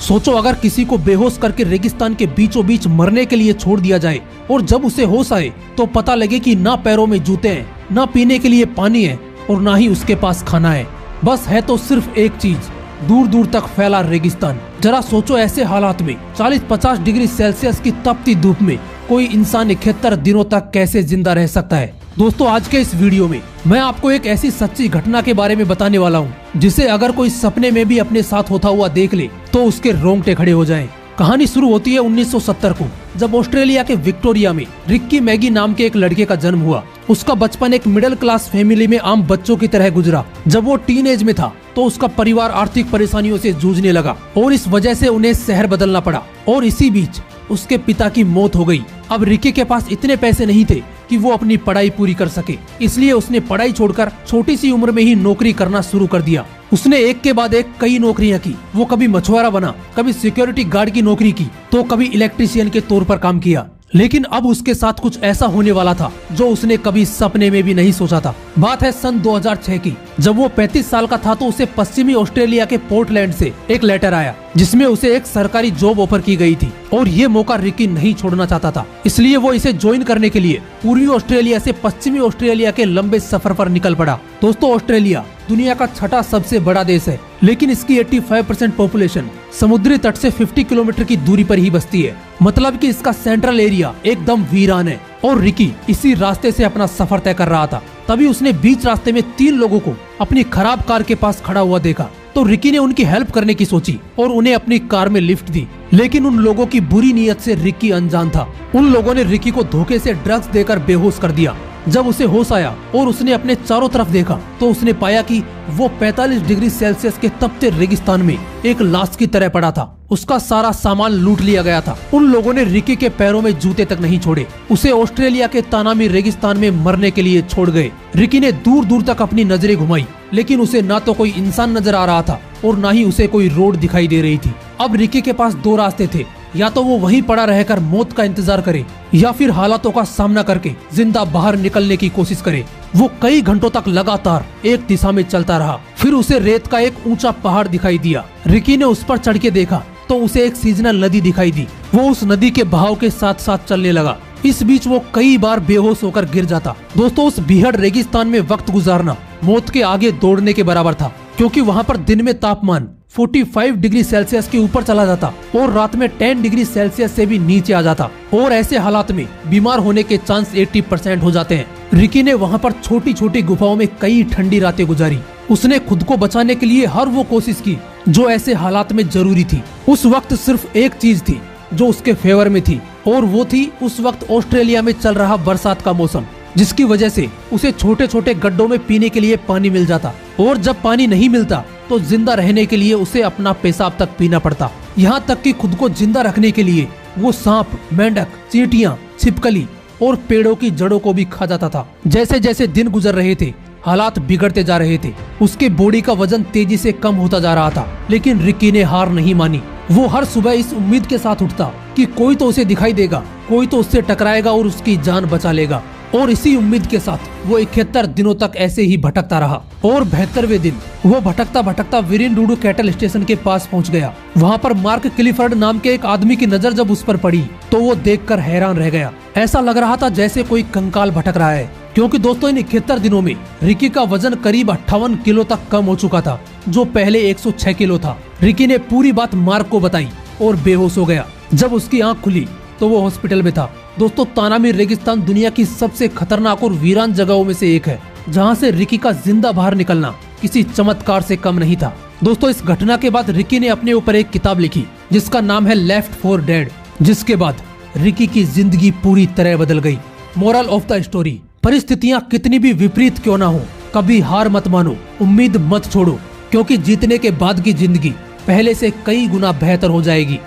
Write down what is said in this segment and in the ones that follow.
सोचो अगर किसी को बेहोश करके रेगिस्तान के बीचों बीच मरने के लिए छोड़ दिया जाए और जब उसे होश आए तो पता लगे कि ना पैरों में जूते हैं, ना पीने के लिए पानी है और ना ही उसके पास खाना है। बस है तो सिर्फ एक चीज, दूर दूर तक फैला रेगिस्तान। जरा सोचो ऐसे हालात में 40-50 डिग्री सेल्सियस की तपती धूप में कोई इंसान 71 दिनों तक कैसे जिंदा रह सकता है। दोस्तों आज के इस वीडियो में मैं आपको एक ऐसी सच्ची घटना के बारे में बताने वाला हूँ जिसे अगर कोई सपने में भी अपने साथ होता हुआ देख ले तो उसके रोंगटे खड़े हो जाएं। कहानी शुरू होती है 1970 को, जब ऑस्ट्रेलिया के विक्टोरिया में रिक्की मैगी नाम के एक लड़के का जन्म हुआ। उसका बचपन एक मिडिल क्लास फैमिली में आम बच्चों की तरह गुजरा। जब वो टीन एज में था तो उसका परिवार आर्थिक परेशानियों से जूझने लगा और इस वजह से उन्हें शहर बदलना पड़ा और इसी बीच उसके पिता की मौत हो गई। अब रिकी के पास इतने पैसे नहीं थे कि वो अपनी पढ़ाई पूरी कर सके, इसलिए उसने पढ़ाई छोड़कर छोटी सी उम्र में ही नौकरी करना शुरू कर दिया। उसने एक के बाद एक कई नौकरियां की। वो कभी मछुआरा बना, कभी सिक्योरिटी गार्ड की नौकरी की, तो कभी इलेक्ट्रिशियन के तौर पर काम किया। लेकिन अब उसके साथ कुछ ऐसा होने वाला था जो उसने कभी सपने में भी नहीं सोचा था। बात है सन 2006 की। जब वो 35 साल का था तो उसे पश्चिमी ऑस्ट्रेलिया के पोर्टलैंड से एक लेटर आया जिसमें उसे एक सरकारी जॉब ऑफर की गई थी और ये मौका रिकी नहीं छोड़ना चाहता था। इसलिए वो इसे ज्वाइन करने के लिए पूर्वी ऑस्ट्रेलिया से पश्चिमी ऑस्ट्रेलिया के लंबे सफर पर निकल पड़ा। दोस्तों ऑस्ट्रेलिया दुनिया का छठा सबसे बड़ा देश है, लेकिन इसकी 85% पॉपुलेशन समुद्री तट से 50 किलोमीटर की दूरी पर ही बसती है। मतलब कि इसका सेंट्रल एरिया एकदम वीरान है और रिकी इसी रास्ते से अपना सफर तय कर रहा था। तभी उसने बीच रास्ते में 3 लोगों को अपनी खराब कार के पास खड़ा हुआ देखा तो रिकी ने उनकी हेल्प करने की सोची और उन्हें अपनी कार में लिफ्ट दी। लेकिन उन लोगों की बुरी नीयत से रिकी अनजान था। उन लोगों ने रिकी को धोखे से ड्रग्स देकर बेहोश कर दिया। जब उसे होश आया और उसने अपने चारों तरफ देखा तो उसने पाया कि वो 45 डिग्री सेल्सियस के तपते रेगिस्तान में एक लाश की तरह पड़ा था। उसका सारा सामान लूट लिया गया था। उन लोगों ने रिकी के पैरों में जूते तक नहीं छोड़े, उसे ऑस्ट्रेलिया के तानामी रेगिस्तान में मरने के लिए छोड़ गए। रिकी ने दूर दूर तक अपनी नजरें घुमाई, लेकिन उसे ना तो कोई इंसान नजर आ रहा था और ना ही उसे कोई रोड दिखाई दे रही थी। अब रिकी के पास 2 रास्ते थे, या तो वो वहीं पड़ा रहकर मौत का इंतजार करे या फिर हालातों का सामना करके जिंदा बाहर निकलने की कोशिश करे। वो कई घंटों तक लगातार एक दिशा में चलता रहा। फिर उसे रेत का एक ऊंचा पहाड़ दिखाई दिया। रिकी ने उस पर चढ़ के देखा तो उसे एक सीजनल नदी दिखाई दी। वो उस नदी के बहाव के साथ साथ चलने लगा। इस बीच वो कई बार बेहोश होकर गिर जाता। दोस्तों उस बीहड़ रेगिस्तान में वक्त गुजारना मौत के आगे दौड़ने के बराबर था, क्योंकि वहाँ पर दिन में तापमान 45 डिग्री सेल्सियस के ऊपर चला जाता और रात में 10 डिग्री सेल्सियस से भी नीचे आ जाता और ऐसे हालात में बीमार होने के चांस 80% हो जाते हैं। रिकी ने वहाँ पर छोटी छोटी गुफाओं में कई ठंडी रातें गुजारी। उसने खुद को बचाने के लिए हर वो कोशिश की जो ऐसे हालात में जरूरी थी। उस वक्त सिर्फ एक चीज थी जो उसके फेवर में थी और वो थी उस वक्त ऑस्ट्रेलिया में चल रहा बरसात का मौसम, जिसकी वजह से उसे छोटे छोटे गड्ढों में पीने के लिए पानी मिल जाता और जब पानी नहीं मिलता तो जिंदा रहने के लिए उसे अपना पेशाब तक पीना पड़ता। यहाँ तक कि खुद को जिंदा रखने के लिए वो सांप, मेंढक, चींटियां, छिपकली और पेड़ों की जड़ों को भी खा जाता था। जैसे जैसे दिन गुजर रहे थे हालात बिगड़ते जा रहे थे। उसके बॉडी का वजन तेजी से कम होता जा रहा था, लेकिन रिकी ने हार नहीं मानी। वो हर सुबह इस उम्मीद के साथ उठता कि कोई तो उसे दिखाई देगा, कोई तो उससे टकराएगा और उसकी जान बचा लेगा। और इसी उम्मीद के साथ वो 71 दिनों तक ऐसे ही भटकता रहा और 72वें दिन वो भटकता भटकता विरिनडुडू कैटल स्टेशन के पास पहुंच गया। वहां पर मार्क क्लिफर्ड नाम के एक आदमी की नजर जब उस पर पड़ी तो वो देखकर हैरान रह गया। ऐसा लग रहा था जैसे कोई कंकाल भटक रहा है, क्योंकि दोस्तों इन 71 दिनों में रिकी का वजन करीब 58 किलो तक कम हो चुका था, जो पहले 106 किलो था। रिकी ने पूरी बात मार्क को बताई और बेहोश हो गया। जब उसकी आंख खुली तो वो हॉस्पिटल में था। दोस्तों तानामी रेगिस्तान दुनिया की सबसे खतरनाक और वीरान जगहों में से एक है, जहां से रिकी का जिंदा बाहर निकलना किसी चमत्कार से कम नहीं था। दोस्तों इस घटना के बाद रिकी ने अपने ऊपर एक किताब लिखी जिसका नाम है लेफ्ट फॉर डेड, जिसके बाद रिकी की जिंदगी पूरी तरह बदल गई। मोरल ऑफ द स्टोरी, परिस्थितियां कितनी भी विपरीत क्यों ना हो, कभी हार मत मानो, उम्मीद मत छोड़ो, क्योंकि जीतने के बाद की जिंदगी पहले से कई गुना बेहतर हो जाएगी।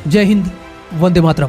जय हिंद, वंदे मातरम।